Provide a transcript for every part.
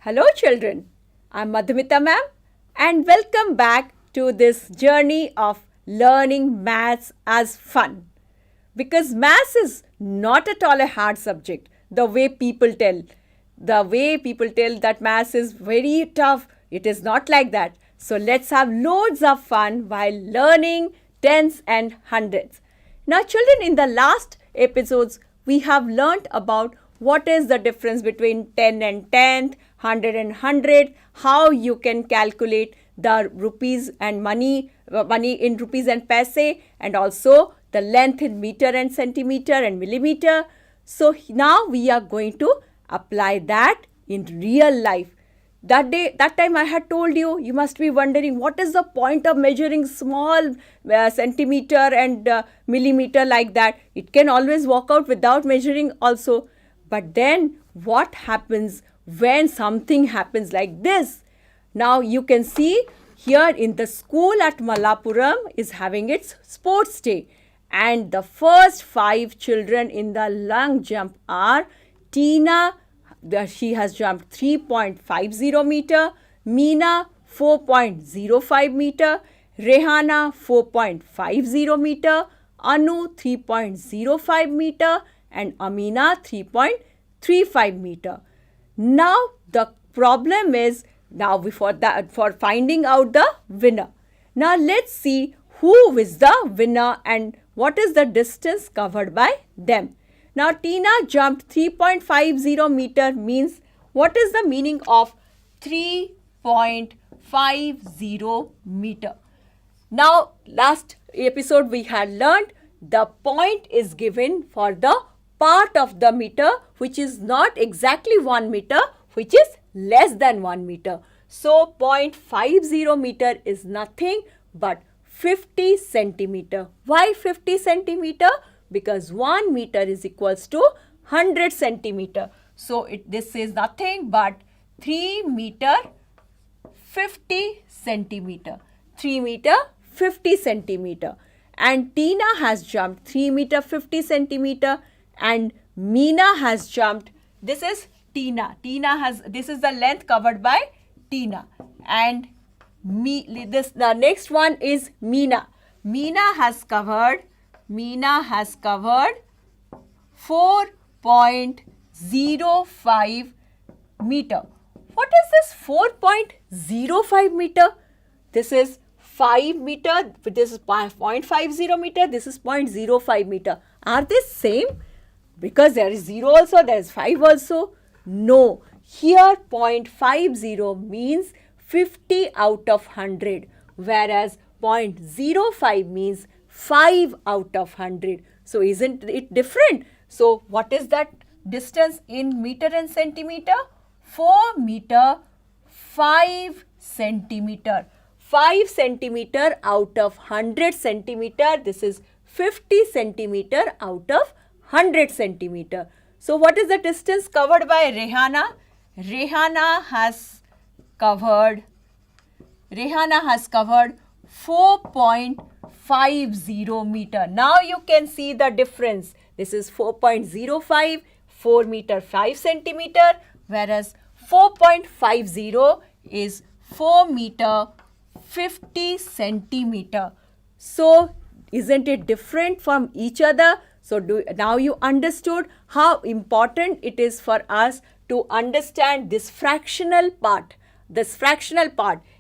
Hello children, I'm Madhumita ma'am and welcome back to this journey of learning maths as fun. Because maths is not at all a hard subject the way people tell. The way people tell that maths is very tough, it is not like that. So let's have loads of fun while learning tens and hundreds. Now children, in the last episodes we have learnt about what is the difference between 10 and tenth, 100 and 100, how you can calculate the rupees and money in rupees and paise, and also the length in meter and centimeter and millimeter. So now we are going to apply that in real life. That time I had told you, you must be wondering what is the point of measuring small centimeter and millimeter like that. It can always work out without measuring also. But then what happens when something happens like this? Now you can see here in the school at Mallapuram is having its sports day. And the first 5 children in the long jump are Tina, she has jumped 3.50 meter, Meena 4.05 meter, Rehana 4.50 meter, Anu 3.05 meter and Amina 3.35 meter. Now the problem is for finding out the winner. Now let's see who is the winner and what is the distance covered by them. Now Tina jumped 3.50 meter means what is the meaning of 3.50 meter? Now last episode we had learned the point is given for the part of the meter which is not exactly 1 meter, which is less than 1 meter. So 0.50 meter is nothing but 50 centimeter. Why 50 centimeter? Because 1 meter is equals to 100 centimeter. So this is nothing but 3 meter 50 centimeter. 3 meter 50 centimeter. And Tina has jumped 3 meter 50 centimeter and Meena has jumped. This is Tina. This is the length covered by Tina. And the next one is Meena. Meena has covered 4.05 meter. What is this 4.05 meter? This is 5 meter, this is 0.50 meter, this is 0.05 meter. Are they same? Because there is 0 also, there is 5 also. No, here 0.50 means 50 out of 100, whereas 0.05 means 5 out of 100. So isn't it different? So what is that distance in meter and centimeter? 4 meter 5 centimeter. 5 centimeter out of 100 centimeter. This is 50 centimeter out of 100 centimeter. So what is the distance covered by Rehana? Rehana has covered 4.50 meter. Now you can see the difference. This is 4.05, 4 meter 5 centimeter, whereas 4.50 is 4 meter 50 centimeter. So isn't it different from each other? So now you understood how important it is for us to understand this fractional part.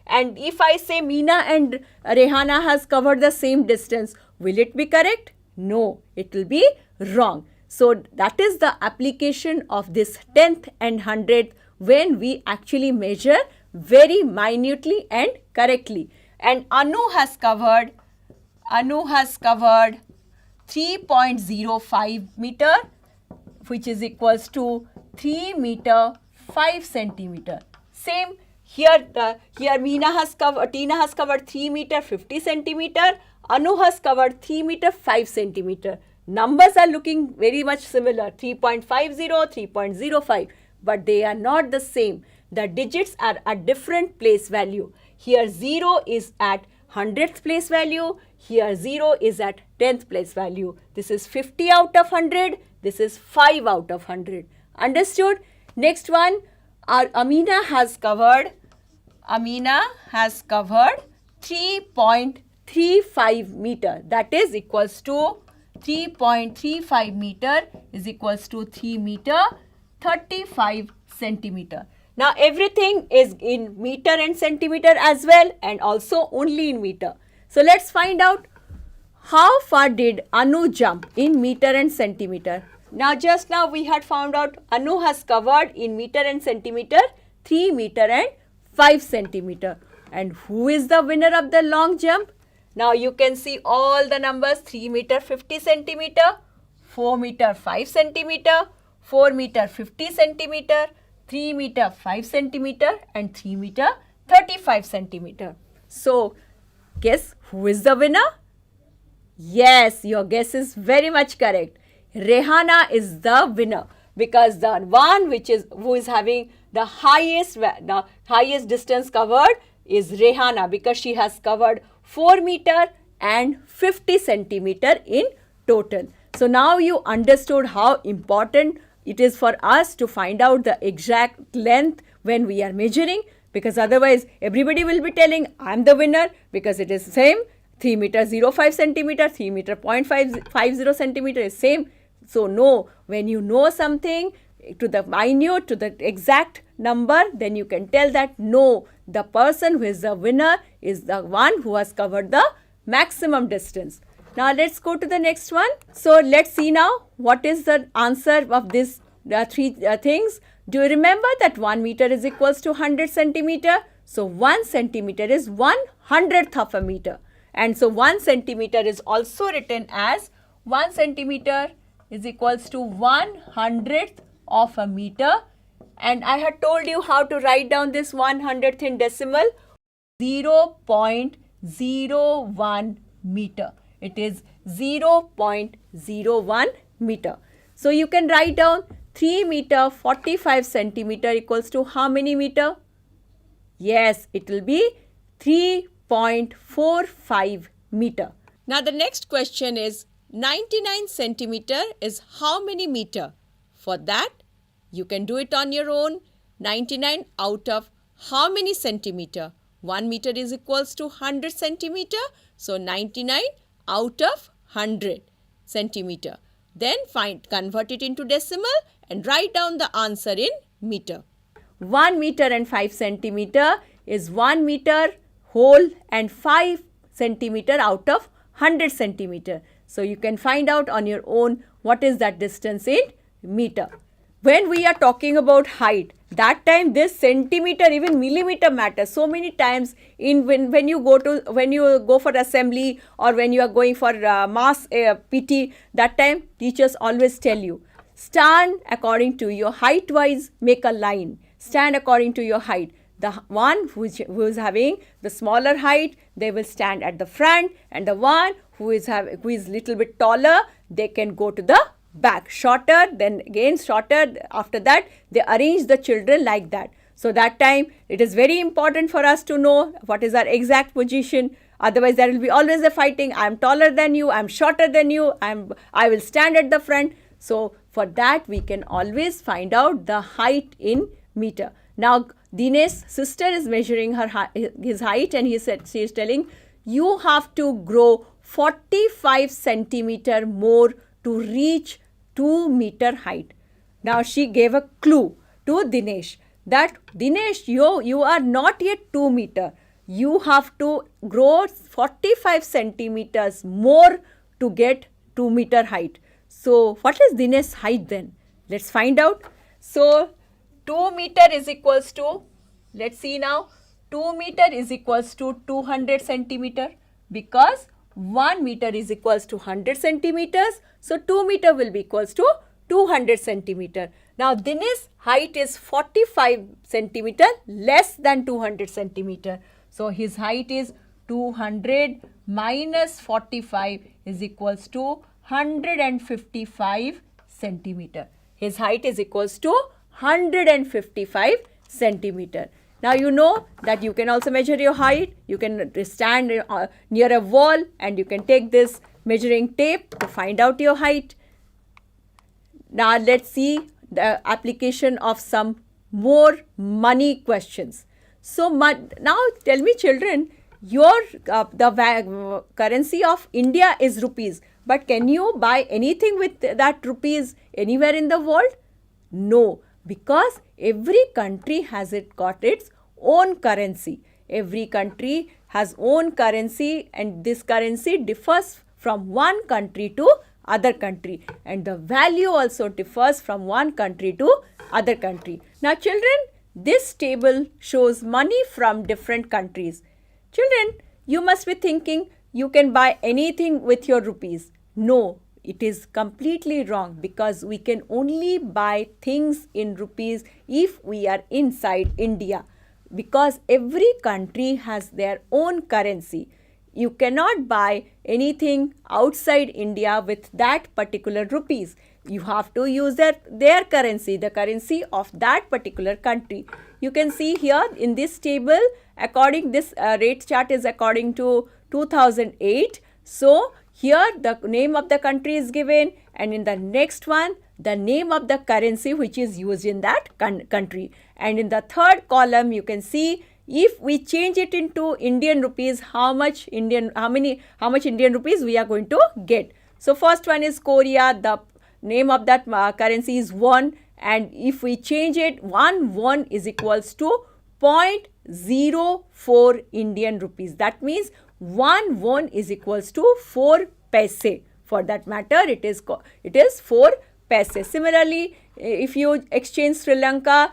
And if I say Meena and Rehana has covered the same distance, will it be correct? No, it will be wrong. So that is the application of this 10th and 100th when we actually measure very minutely and correctly. And Anu has covered 3.05 meter, which is equals to 3 meter 5 centimeter. Same here. Tina has covered 3 meter 50 centimeter. Anu has covered 3 meter 5 centimeter. Numbers are looking very much similar, 3.50, 3.05, but they are not the same. The digits are at different place value. Here 0 is at 100th place value. Here 0 is at 10th place value. This is 50 out of 100. This is 5 out of 100. Understood? Next one, Amina has covered 3.35 meter. That is equals to 3.35 meter is equals to 3 meter 35 centimeter. Now everything is in meter and centimeter as well, and also only in meter. So let's find out how far did Anu jump in meter and centimeter. Now just now we had found out Anu has covered in meter and centimeter 3 meter and 5 centimeter. And who is the winner of the long jump? Now you can see all the numbers: 3 meter 50 centimeter, 4 meter 5 centimeter, 4 meter 50 centimeter, 3 meter 5 centimeter and 3 meter 35 centimeter. So guess who is the winner? Yes, your guess is very much correct. Rehana is the winner because the one who is having the highest distance covered is Rehana, because she has covered 4 meter and 50 centimeter in total. So now you understood how important it is for us to find out the exact length when we are measuring, because otherwise everybody will be telling I am the winner because it is same. 3 meter 05 centimeter, 3 meter 0.50 centimeter is same. So no, when you know something to the minute, to the exact number, then you can tell that no, the person who is the winner is the one who has covered the maximum distance. Now let's go to the next one. So let's see now what is the answer of this three things. Do you remember that 1 meter is equals to 100 centimeter? So 1 centimeter is 1/100th of a meter. And so 1 centimeter is also written as 1 centimeter is equals to 1/100th of a meter. And I had told you how to write down this 1/100th in decimal. 0.01 meter. It is 0.01 meter. So you can write down 3 meter 45 centimeter equals to how many meter? Yes, it will be 3.45 meter. Now the next question is 99 centimeter is how many meter? For that, you can do it on your own. 99 out of how many centimeter? 1 meter is equals to 100 centimeter. So 99 out of 100 centimeter. Then convert it into decimal and write down the answer in meter. 1 meter and 5 centimeter is 1 meter whole and 5 centimeter out of 100 centimeter. So you can find out on your own what is that distance in meter. When we are talking about height, that time this centimeter, even millimeter matters. So many times when you go for assembly or when you are going for mass PT, that time teachers always tell you, stand according to your height wise, make a line. Stand according to your height. The one who is having the smaller height, they will stand at the front, and the one who is little bit taller, they can go to the back. Shorter, then again shorter. After that, they arrange the children like that. So that time, it is very important for us to know what is our exact position. Otherwise, there will be always a fighting. I am taller than you. I am shorter than you. I will stand at the front. So for that, we can always find out the height in meter. Now, Dinesh's sister is measuring his height, and she is telling, you have to grow 45 centimeter more to reach 2 meter height. Now she gave a clue to Dinesh that Dinesh, you are not yet 2 meter. You have to grow 45 centimeters more to get 2 meter height. So what is Dinesh's height then? Let's find out. So 2 meter is equals to, let's see now, 2 meter is equals to 200 centimeter, because 1 meter is equals to 100 centimeters. So 2 meter will be equals to 200 centimeter. Now Dinesh's height is 45 centimeter less than 200 centimeter. So his height is 200 minus 45 is equals to 155 centimeter. His height is equals to 155 centimeter. Now you know that you can also measure your height. You can stand near a wall and you can take this measuring tape to find out your height. Now let's see the application of some more money questions. So now tell me, children, the currency of India is rupees, but can you buy anything with that rupees anywhere in the world? No, because every country has got its own currency. Every country has own currency, and this currency differs from one country to other country, and the value also differs from one country to other country. Now children, this table shows money from different countries. Children, you must be thinking you can buy anything with your rupees. No, it is completely wrong, because we can only buy things in rupees if we are inside India, because every country has their own currency. You cannot buy anything outside India with that particular rupees. You have to use their currency, the currency of that particular country. You can see here in this table, according this rate chart is according to 2008. So here the name of the country is given, and in the next one the name of the currency which is used in that country. And in the third column you can see, if we change it into Indian rupees, how much Indian rupees we are going to get. So first one is Korea. The name of that currency is won, and if we change it, 1 won is equals to 0.04 Indian rupees. That means 1 won is equals to 4 paise. For that matter, it is 4 paise. Similarly, if you exchange Sri Lanka,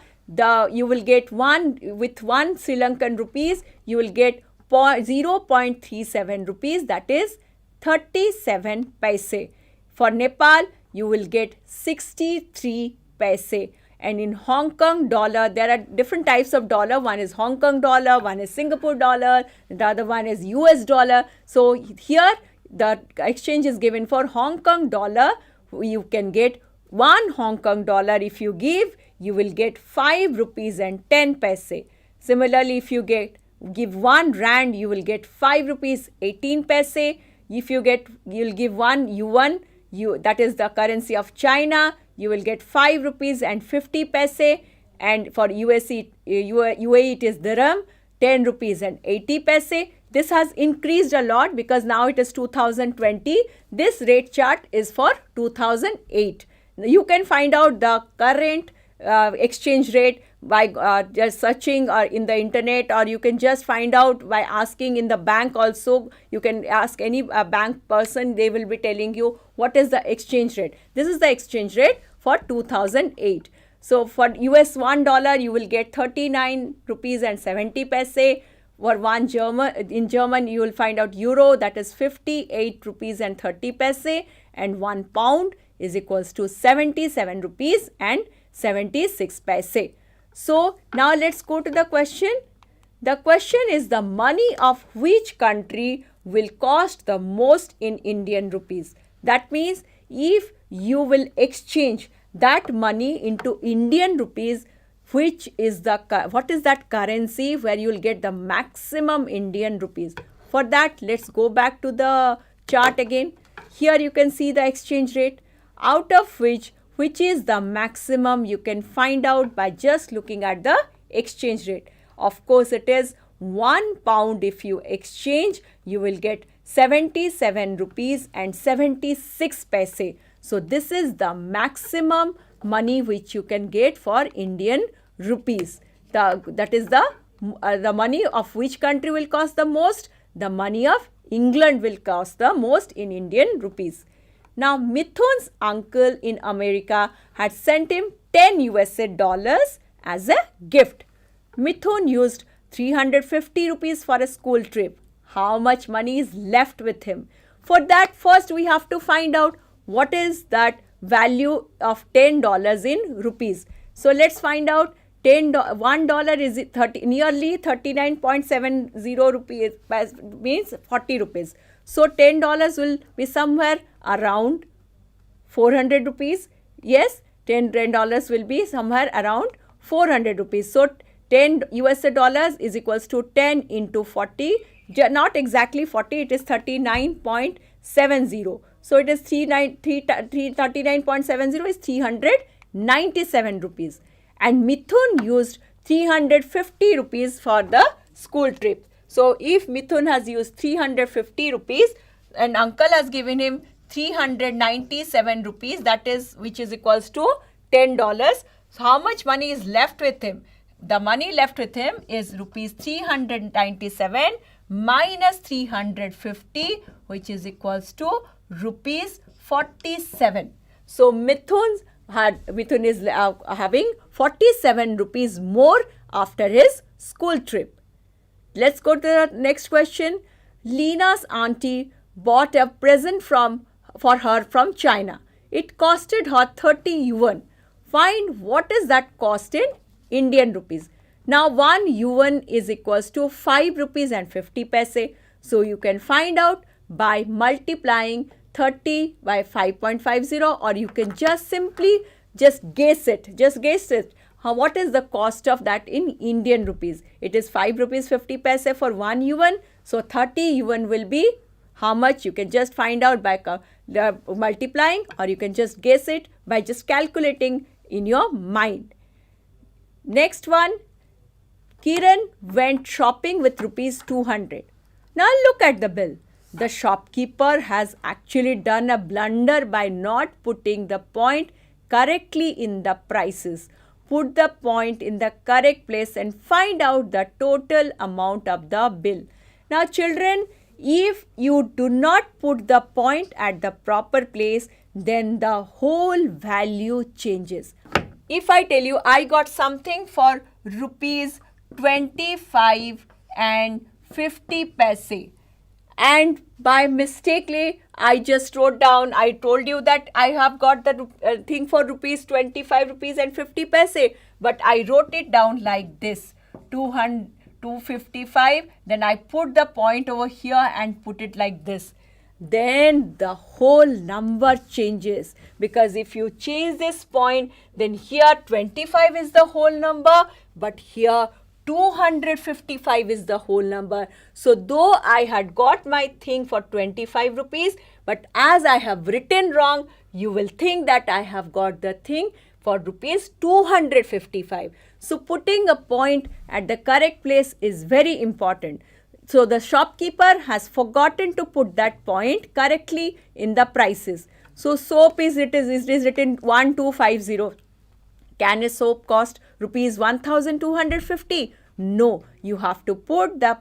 you will get one Sri Lankan rupees, you will get 0.37 rupees, that is 37 paise. For Nepal, you will get 63 paise. And in Hong Kong dollar, there are different types of dollar. One is Hong Kong dollar, one is Singapore dollar, the other one is US dollar. So here the exchange is given for Hong Kong dollar. You can get 1 Hong Kong dollar. If you give, you will get 5 rupees and 10 paise. Similarly, if you give 1 rand, you will get 5 rupees 18 paise. If you'll give 1 yuan, that is the currency of China, you will get 5 rupees and 50 paise. And for UAE it is dirham, 10 rupees and 80 paise. This has increased a lot because now it is 2020. This rate chart is for 2008. You can find out the current exchange rate by just searching or in the internet, or you can just find out by asking in the bank also. You can ask any bank person, they will be telling you what is the exchange rate. This is the exchange rate for 2008. So for US $1, you will get 39 rupees and 70 paise. For in German, you will find out euro, that is 58 rupees and 30 paise, and 1 pound is equals to 77 rupees and 76 paise. So now let's go to the question. The question is, the money of which country will cost the most in Indian rupees? That means if you will exchange that money into Indian rupees, what is that currency where you will get the maximum Indian rupees? For that, let's go back to the chart again. Here you can see the exchange rate, out of which is the maximum, you can find out by just looking at the exchange rate. Of course, it is 1 pound. If you exchange, you will get 77 rupees and 76 paise. So this is the maximum money which you can get for Indian rupees. That is the money of which country will cost the most? The money of England will cost the most in Indian rupees. Now, Mithun's uncle in America had sent him 10 USA dollars as a gift. Mithun used 350 rupees for a school trip. How much money is left with him? For that, first we have to find out what is that value of $10 in rupees. So let's find out. $1 is nearly 39.70 rupees, means 40 rupees. So $10 will be somewhere around 400 rupees. Yes, $10 will be somewhere around 400 rupees. So 10 USA dollars is equals to 10 into 40. Not exactly 40, it is 39.70. So it is 39.70 is 397 rupees. and Mithun used 350 rupees for the school trip. So if Mithun has used 350 rupees and uncle has given him 397 rupees, that is, which is equals to $10. So how much money is left with him? The money left with him is rupees 397 minus 350, which is equals to rupees 47. So Mithun is having 47 rupees more after his school trip. Let's go to the next question. Lina's auntie bought a present for her from China. It costed her 30 yuan. Find what is that cost in Indian rupees. Now 1 yuan is equals to 5 rupees and 50 paise. So you can find out by multiplying 30 by 5.50, or you can just simply guess it. What is the cost of that in Indian rupees? It is 5 rupees 50 paise for 1 yuan. So 30 yuan will be how much? You can just find out by multiplying, or you can just guess it by just calculating in your mind. Next one, Kiran went shopping with rupees 200. Now look at the bill. The shopkeeper has actually done a blunder by not putting the point correctly in the prices. Put the point in the correct place and find out the total amount of the bill. Now children, if you do not put the point at the proper place, then the whole value changes. If I tell you I got something for rupees 25 and 50 paise, and by mistakenly I just wrote down, I told you that I have got the thing for rupees 25 rupees and 50 paise, but I wrote it down like this, 255, then I put the point over here and put it like this. Then the whole number changes, because if you change this point, then here 25 is the whole number, but here 255 is the whole number. So though I had got my thing for 25 rupees, but as I have written wrong, you will think that I have got the thing for rupees 255. So putting a point at the correct place is very important. So the shopkeeper has forgotten to put that point correctly in the prices. So soap is written 1250. Can a soap cost rupees 1250? No, you have to put the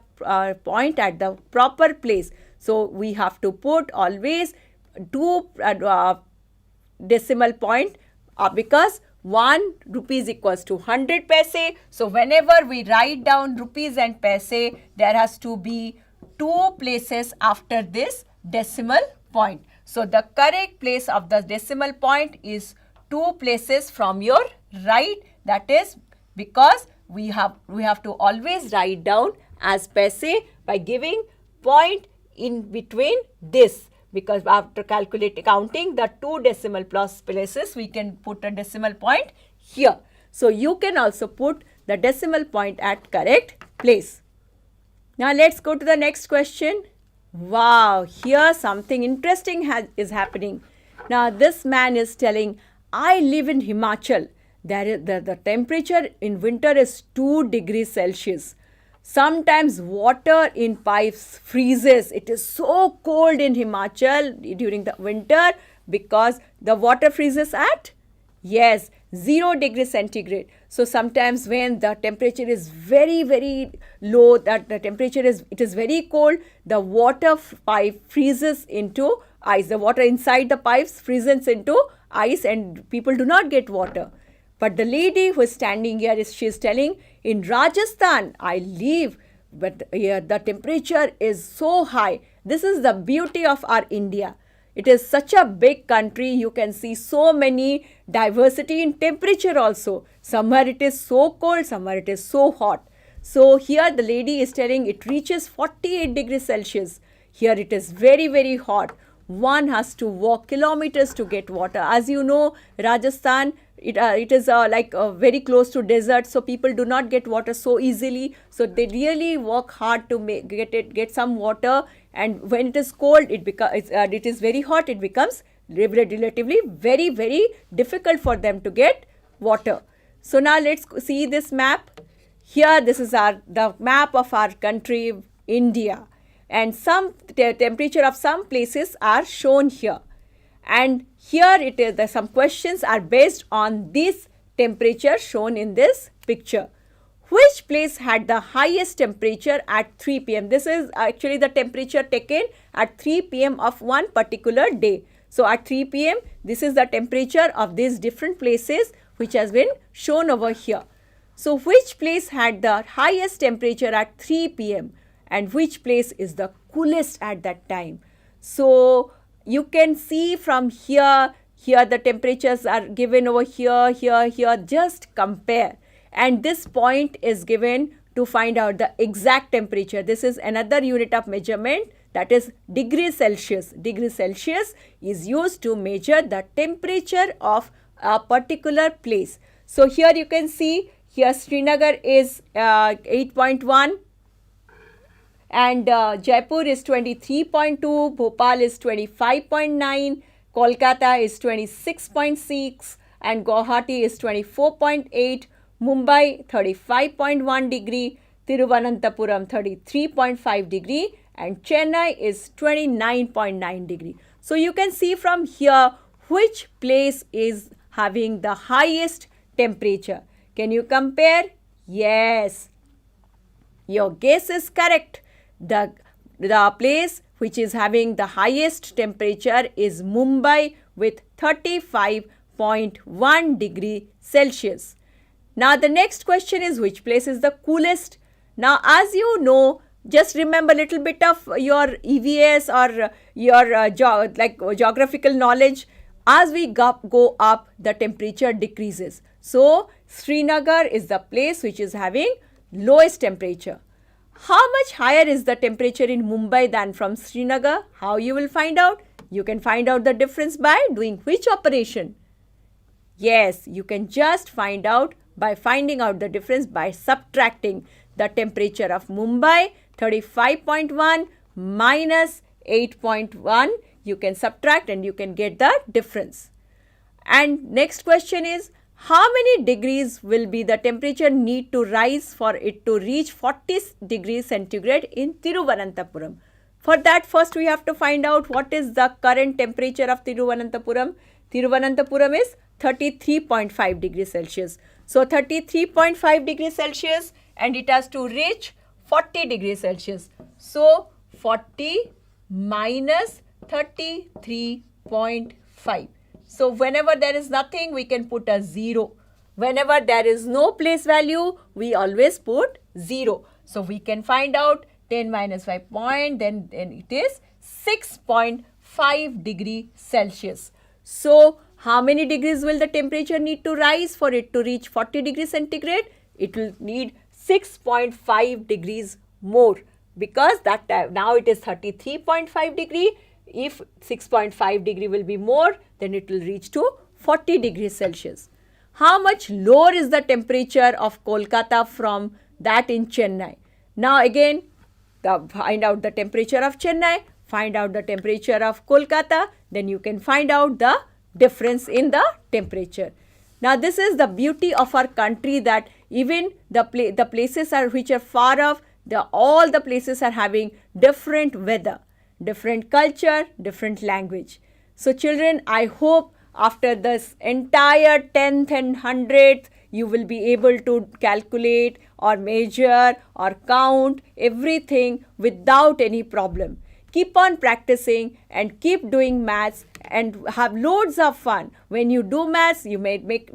point at the proper place. So we have to put always 2 decimal point because 1 rupees equals to 100 paise. So whenever we write down rupees and paise, there has to be 2 places after this decimal point. So the correct place of the decimal point is 2 places from your right. That is because we have to always write down as paise by giving point in between this. Because after counting the 2 decimal places, we can put a decimal point here. So you can also put the decimal point at correct place. Now let's go to the next question. Wow, here something interesting is happening. Now this man is telling, I live in Himachal. The temperature in winter is 2 degrees Celsius. Sometimes water in pipes freezes. It is so cold in Himachal during the winter because the water freezes at, yes, 0 degrees centigrade. So sometimes when the temperature is very, very low, that the temperature is very cold, the water pipe freezes into ice. The water inside the pipes freezes into ice and people do not get water. But the lady who is standing here, she is telling, in Rajasthan I live, but here the temperature is so high. This is the beauty of our India. It is such a big country. You can see so many diversity in temperature also. Somewhere it is so cold, somewhere it is so hot. So here the lady is telling it reaches 48 degrees Celsius. Here it is very, very hot. One has to walk kilometers to get water. As you know, Rajasthan, it is very close to desert, so people do not get water so easily. So they really work hard to get some water. And when it is cold, it is very hot. It becomes relatively very, very difficult for them to get water. So now let's see this map. Here this is the map of our country, India, and some temperature of some places are shown here. And here it is, some questions are based on this temperature shown in this picture. Which place had the highest temperature at 3 p.m.? This is actually the temperature taken at 3 p.m. of one particular day. So at 3 p.m. this is the temperature of these different places which has been shown over here. So which place had the highest temperature at 3 p.m. and which place is the coolest at that time? So you can see from here the temperatures are given over here, here, just compare. And this point is given to find out the exact temperature. This is another unit of measurement, that is degrees Celsius. Degree Celsius is used to measure the temperature of a particular place. So here you can see, here Srinagar is 8.1 and Jaipur is 23.2, Bhopal is 25.9, Kolkata is 26.6 and Guwahati is 24.8, Mumbai 35.1 degree, Thiruvananthapuram 33.5 degree and Chennai is 29.9 degree. So you can see from here which place is having the highest temperature. Can you compare? Yes, your guess is correct. The place which is having the highest temperature is Mumbai with 35.1 degree Celsius. Now the next question is, which place is the coolest? Now as you know, just remember a little bit of your EVS or your geographical knowledge. As we go up, the temperature decreases. So Srinagar is the place which is having lowest temperature. How much higher is the temperature in Mumbai than from Srinagar? How you will find out? You can find out the difference by doing which operation? Yes, you can just find out by finding out the difference by subtracting the temperature of Mumbai 35.1 minus 8.1. You can subtract and you can get the difference. And next question is, how many degrees will be the temperature need to rise for it to reach 40 degrees centigrade in Thiruvananthapuram? For that, first we have to find out what is the current temperature of Thiruvananthapuram. Thiruvananthapuram is 33.5 degrees Celsius. So 33.5 degrees Celsius and it has to reach 40 degrees Celsius. So 40 minus 33.5. So whenever there is nothing, we can put a 0. Whenever there is no place value, we always put 0. So we can find out 10 minus 5 point, then it is 6.5 degree Celsius. So how many degrees will the temperature need to rise for it to reach 40 degrees centigrade? It will need 6.5 degrees more, because that now it is 33.5 degree. If 6.5 degree will be more, then it will reach to 40 degrees Celsius. How much lower is the temperature of Kolkata from that in Chennai? Now again, find out the temperature of Chennai, find out the temperature of Kolkata, then you can find out the difference in the temperature. Now this is the beauty of our country, that even the places which are far off, all the places are having different weather, different culture, different language. So children, I hope after this entire 10th and 100th, you will be able to calculate or measure or count everything without any problem. Keep on practicing and keep doing maths and have loads of fun. When you do maths, you may make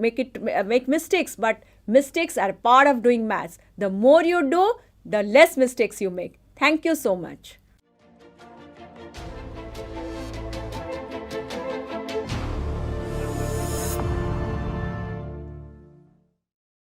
mistakes, but mistakes are part of doing maths. The more you do, the less mistakes you make. Thank you so much.